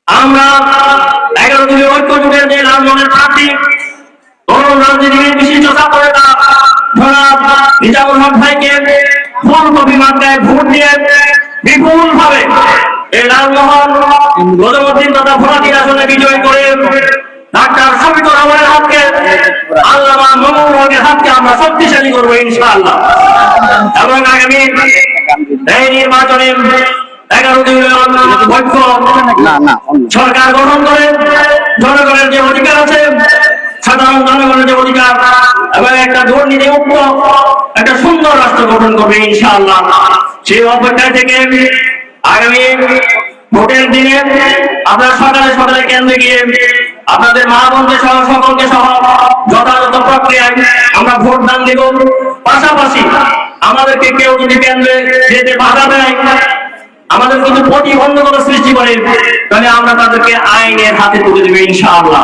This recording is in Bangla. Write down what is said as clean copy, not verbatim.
আমরা 11 দলীয় ঐক্য জোটের যে লালমোহনের প্রার্থী তরুণ রাজনীতিবিদ বিশিষ্ট ছাত্রনেতা জনাব নিজামুল হক ভাইকে ফুলকপি মাত্রায় ভোট দিয়ে বিপুল ভাবে এই লালমোহন গজমুদ্দিন তথা ভোলাদিন আসনে বিজয় করে ডাক্তার শফিকুর রহমানের হাতকে আল্লামা মামুনুল হকের হাতকে আমরা শক্তিশালী করবো ইনশাআল্লাহ। এবং আগামী এই নির্বাচনে 11 দলীয় ঐক্য সরকার গঠন করে জনগণের যে অধিকার আছে, সাধারণ জনগণের যে অধিকার এবং একটা দুর্নীতি মুক্ত একটা সুন্দর রাষ্ট্র গঠন করবে ইনশাআল্লাহ। সেই অপেক্ষা থেকে আগামী ভোটের দিনে আপনারা সকালে সকালে কেন্দ্রে গিয়ে আপনাদের মা বোনদের সহ সকলকে সহ যথাযথ প্রক্রিয়ায় আমরা ভোট দান দেব। পাশাপাশি আমাদেরকে কেউ যদি কেন্দ্রে যেতে বাধা দেয়, আমাদের কিছু প্রতিবন্ধকতা সৃষ্টি করে, তাহলে আমরা তাদেরকে আইনের হাতে তুলে দেবো ইনশাআল্লাহ।